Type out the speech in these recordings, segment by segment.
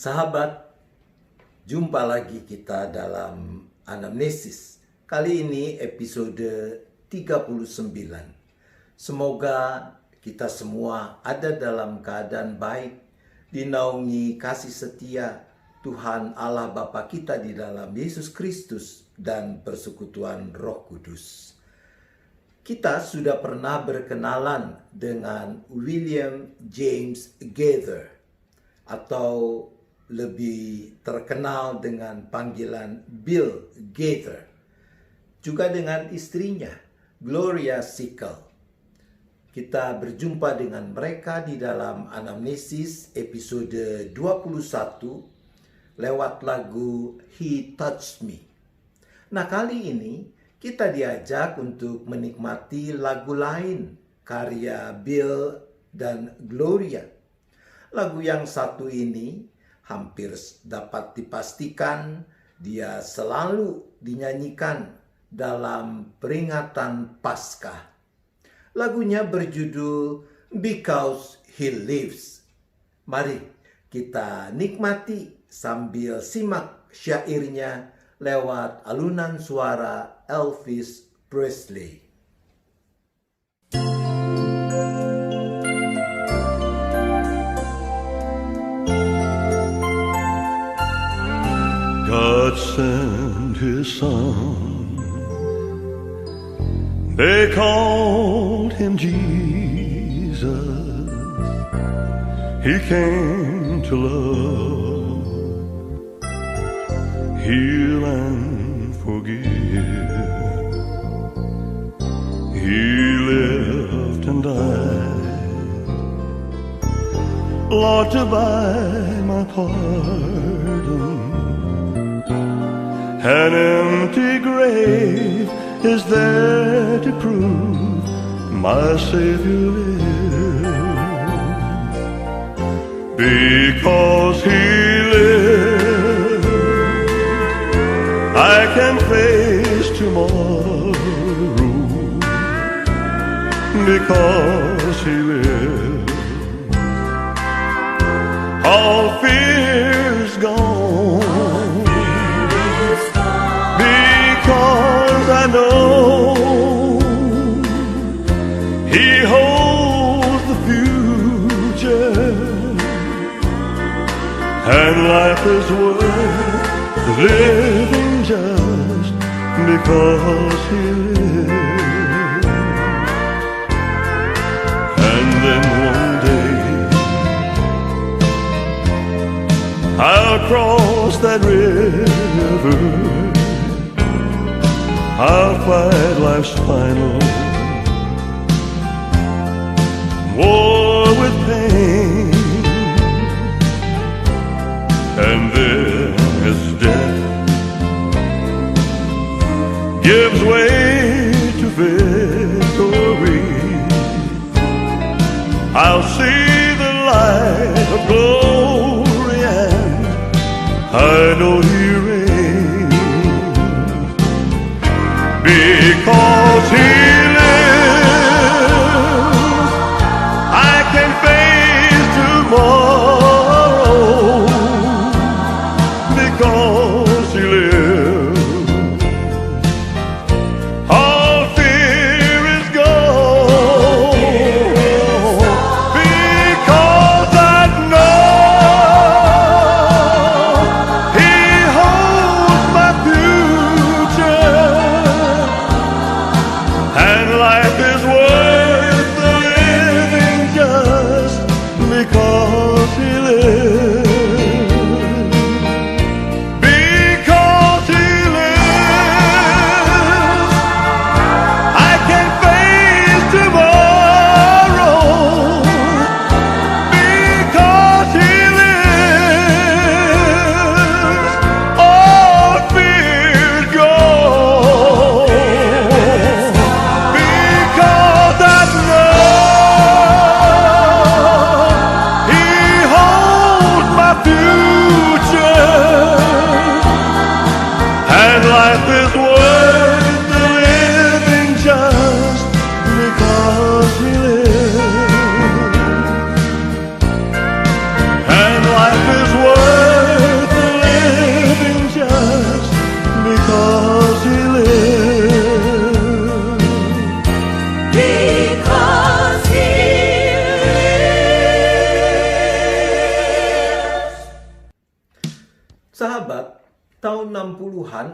Sahabat, jumpa lagi kita dalam anamnesis. Kali ini episode 39. Semoga kita semua ada dalam keadaan baik, dinaungi kasih setia Tuhan Allah Bapa kita di dalam Yesus Kristus dan persekutuan Roh Kudus. Kita sudah pernah berkenalan dengan William James Gaither, atau lebih terkenal dengan panggilan Bill Gaither, juga dengan istrinya Gloria Sickle. Kita berjumpa dengan mereka di dalam anamnesis episode 21 lewat lagu He Touched Me. Nah, kali ini kita diajak untuk menikmati lagu lain karya Bill dan Gloria. Lagu yang satu ini hampir dapat dipastikan dia selalu dinyanyikan dalam peringatan Paskah. Lagunya berjudul Because He Lives. Mari kita nikmati sambil simak syairnya lewat alunan suara Elvis Presley. God sent His Son. They called Him Jesus. He came to love, heal and forgive. He lived and died, Lord, to buy my pardon. An empty grave is there to prove my Savior lives. Because He lives, I can face tomorrow. Because He lives, all fear is gone. Because I know He holds the future, and life is worth living just because He lives. And then one day I'll cross that river, I'll fight life's final war with pain, and then as death gives way to victory, I'll see the light of glory, and I know He reigns. Because He lives, I can face tomorrow. Because He lives, all fear is gone. Because I know He holds my future,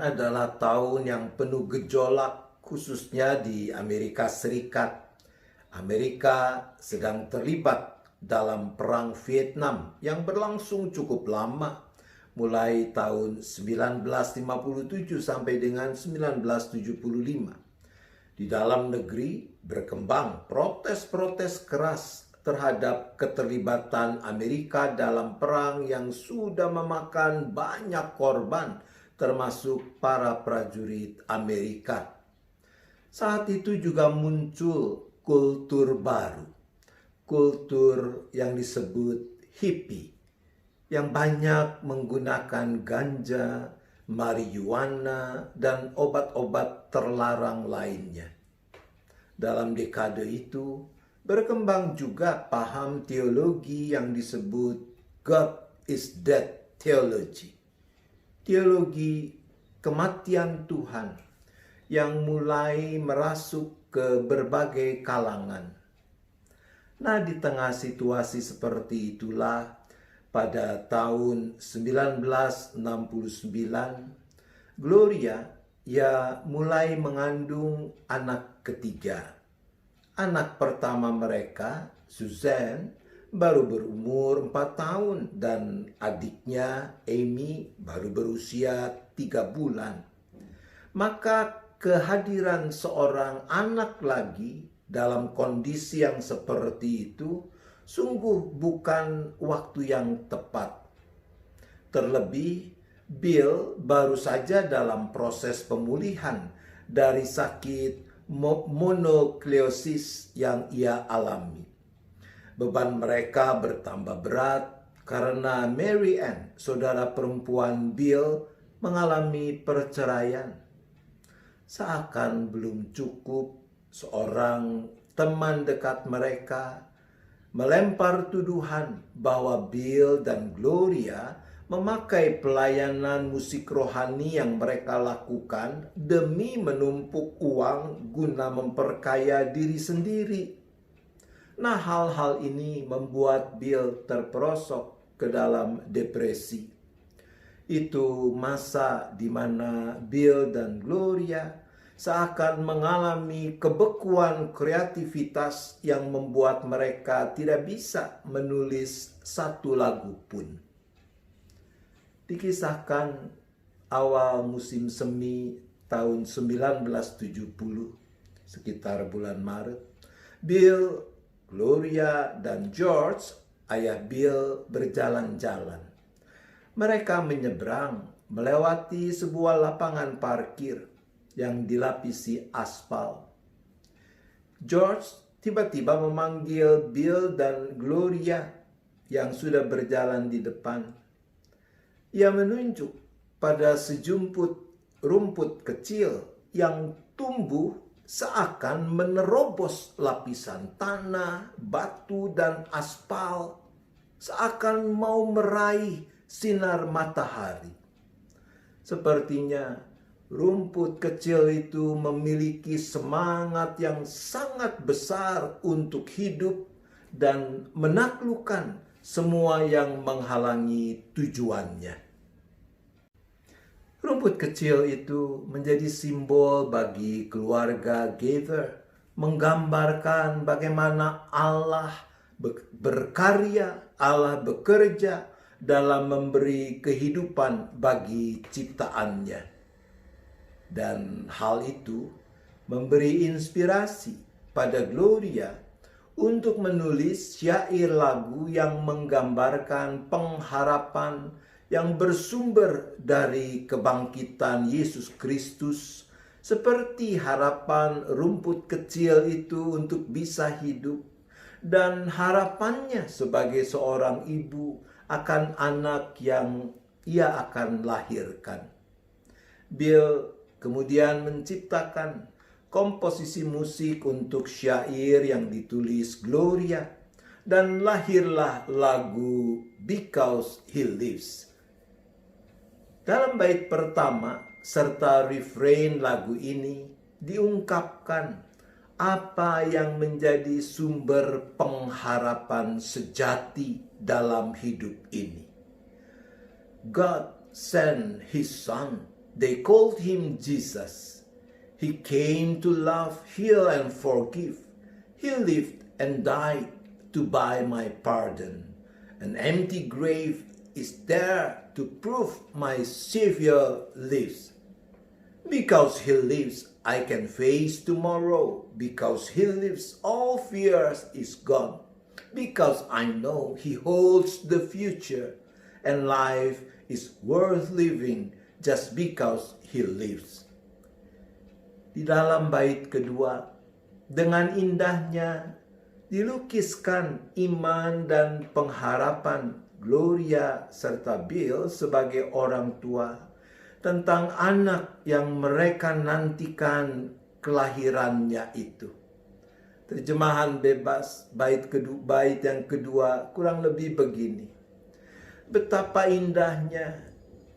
adalah tahun yang penuh gejolak, khususnya di Amerika Serikat. Amerika sedang terlibat dalam Perang Vietnam yang berlangsung cukup lama, mulai tahun 1957 sampai dengan 1975. Di dalam negeri berkembang protes-protes keras terhadap keterlibatan Amerika dalam perang yang sudah memakan banyak korban, termasuk para prajurit Amerika. Saat itu juga muncul kultur baru, kultur yang disebut hippie, yang banyak menggunakan ganja, marijuana, dan obat-obat terlarang lainnya. Dalam dekade itu, berkembang juga paham teologi yang disebut God is Dead Theology. Teologi kematian Tuhan yang mulai merasuk ke berbagai kalangan. Nah, di tengah situasi seperti itulah, pada tahun 1969, Gloria mulai mengandung anak ketiga. Anak pertama mereka, Suzanne, baru berumur 4 tahun dan adiknya, Amy, baru berusia 3 bulan. Maka kehadiran seorang anak lagi dalam kondisi yang seperti itu sungguh bukan waktu yang tepat. Terlebih, Bill baru saja dalam proses pemulihan dari sakit monokleosis yang ia alami. Beban mereka bertambah berat karena Mary Ann, saudara perempuan Bill, mengalami perceraian. Seakan belum cukup, seorang teman dekat mereka melempar tuduhan bahwa Bill dan Gloria memakai pelayanan musik rohani yang mereka lakukan demi menumpuk uang guna memperkaya diri sendiri. Nah, hal-hal ini membuat Bill terperosok ke dalam depresi. Itu masa di mana Bill dan Gloria seakan mengalami kebekuan kreativitas yang membuat mereka tidak bisa menulis satu lagu pun. Dikisahkan awal musim semi tahun 1970, sekitar bulan Maret, Bill, Gloria, dan George, ayah Bill, berjalan-jalan. Mereka menyeberang melewati sebuah lapangan parkir yang dilapisi aspal. George tiba-tiba memanggil Bill dan Gloria yang sudah berjalan di depan. Ia menunjuk pada sejumput rumput kecil yang tumbuh seakan menerobos lapisan tanah, batu, dan aspal, seakan mau meraih sinar matahari. Sepertinya rumput kecil itu memiliki semangat yang sangat besar untuk hidup dan menaklukkan semua yang menghalangi tujuannya. Rumput kecil itu menjadi simbol bagi keluarga Gather, menggambarkan bagaimana Allah berkarya, Allah bekerja dalam memberi kehidupan bagi ciptaannya. Dan hal itu memberi inspirasi pada Gloria untuk menulis syair lagu yang menggambarkan pengharapan yang bersumber dari kebangkitan Yesus Kristus, seperti harapan rumput kecil itu untuk bisa hidup, dan harapannya sebagai seorang ibu akan anak yang ia akan lahirkan. Bill kemudian menciptakan komposisi musik untuk syair yang ditulis Gloria, dan lahirlah lagu Because He Lives. Dalam bait pertama serta refrain lagu ini diungkapkan apa yang menjadi sumber pengharapan sejati dalam hidup ini. God sent His Son They called him Jesus. He came to love, heal, and forgive. He lived and died to buy my pardon. An empty grave is there to prove my Savior lives. Because he lives, I can face tomorrow. Because he lives, all fears is gone. Because I know he holds the future, and life is worth living just because he lives. Di dalam bait kedua, dengan indahnya dilukiskan iman dan pengharapan Gloria serta Bill sebagai orang tua tentang anak yang mereka nantikan kelahirannya itu. Terjemahan bebas bait yang kedua kurang lebih begini. Betapa indahnya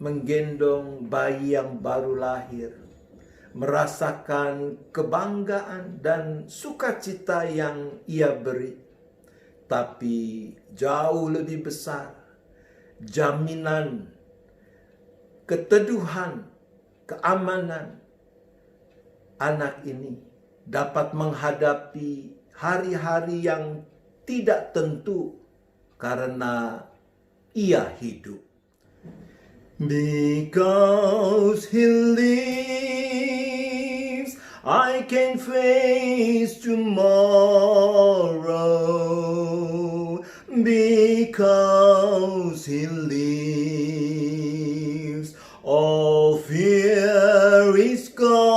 menggendong bayi yang baru lahir, merasakan kebanggaan dan sukacita yang ia beri. Tapi jauh lebih besar, jaminan, keteduhan, keamanan anak ini dapat menghadapi hari-hari yang tidak tentu karena ia hidup. Because he lives, I can face tomorrow. Because he lives, all fear is gone.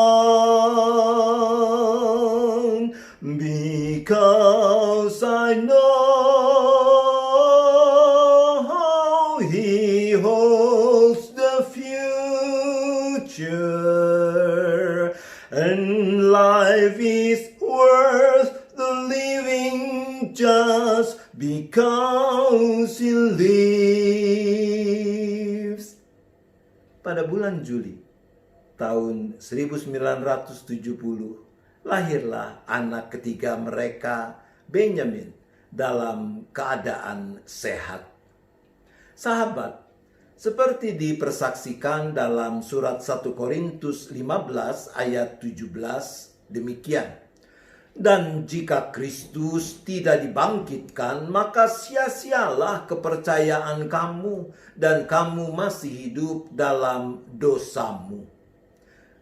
Because I know he holds the future, and life is worth the living just because he lives. Pada bulan Juli tahun 1970, lahirlah anak ketiga mereka, Benjamin, dalam keadaan sehat. Sahabat, seperti dipersaksikan dalam surat 1 Korintus 15 ayat 17, demikian. Dan jika Kristus tidak dibangkitkan, maka sia-sialah kepercayaan kamu dan kamu masih hidup dalam dosamu.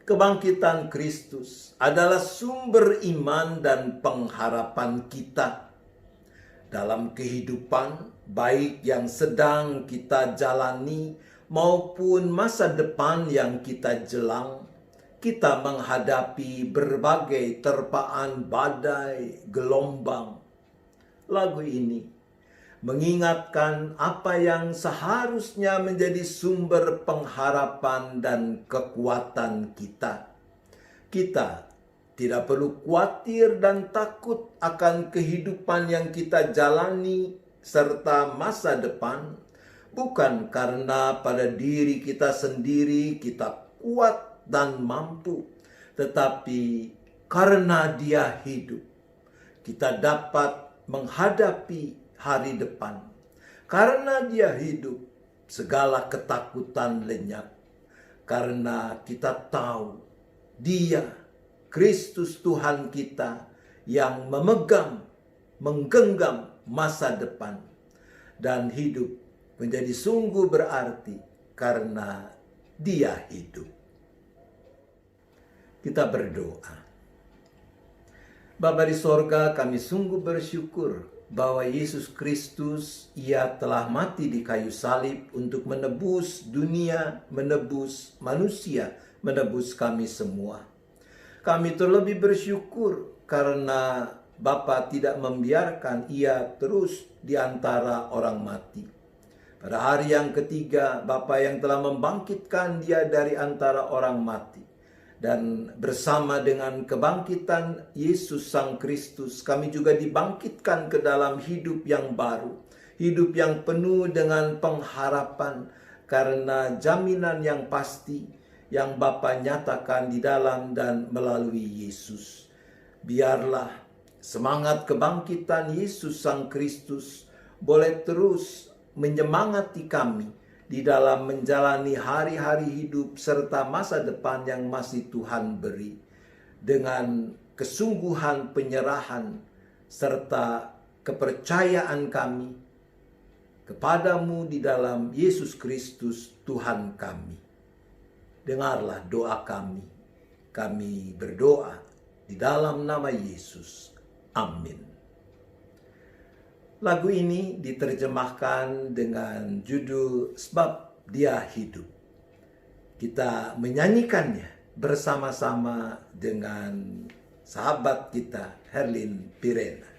Kebangkitan Kristus adalah sumber iman dan pengharapan kita. Dalam kehidupan, baik yang sedang kita jalani maupun masa depan yang kita jelang, kita menghadapi berbagai terpaan badai, gelombang. Lagu ini mengingatkan apa yang seharusnya menjadi sumber pengharapan dan kekuatan kita. Kita tidak perlu khawatir dan takut akan kehidupan yang kita jalani serta masa depan, bukan karena pada diri kita sendiri kita kuat dan mampu, tetapi karena Dia hidup, kita dapat menghadapi hari depan. Karena Dia hidup, segala ketakutan lenyap. Karena kita tahu Dia, Kristus Tuhan kita, yang menggenggam masa depan. Dan hidup menjadi sungguh berarti karena Dia hidup. Kita berdoa. Bapa di sorga, kami sungguh bersyukur bahwa Yesus Kristus, Ia telah mati di kayu salib untuk menebus dunia, menebus manusia, menebus kami semua. Kami terlebih bersyukur karena Bapa tidak membiarkan Ia terus di antara orang mati. Pada hari yang ketiga, Bapa yang telah membangkitkan Dia dari antara orang mati. Dan bersama dengan kebangkitan Yesus Sang Kristus, kami juga dibangkitkan ke dalam hidup yang baru. Hidup yang penuh dengan pengharapan karena jaminan yang pasti yang Bapa nyatakan di dalam dan melalui Yesus. Biarlah semangat kebangkitan Yesus Sang Kristus boleh terus menyemangati kami di dalam menjalani hari-hari hidup serta masa depan yang masih Tuhan beri. Dengan kesungguhan penyerahan serta kepercayaan kami kepadamu di dalam Yesus Kristus Tuhan kami. Dengarlah doa kami. Kami berdoa di dalam nama Yesus. Amin. Lagu ini diterjemahkan dengan judul Sebab Dia Hidup. Kita menyanyikannya bersama-sama dengan sahabat kita Herlin Pirena.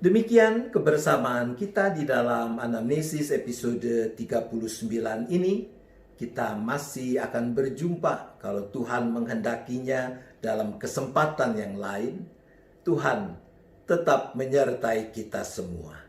Demikian kebersamaan kita di dalam anamnesis episode 39 ini. Kita masih akan berjumpa kalau Tuhan menghendakinya dalam kesempatan yang lain. Tuhan tetap menyertai kita semua.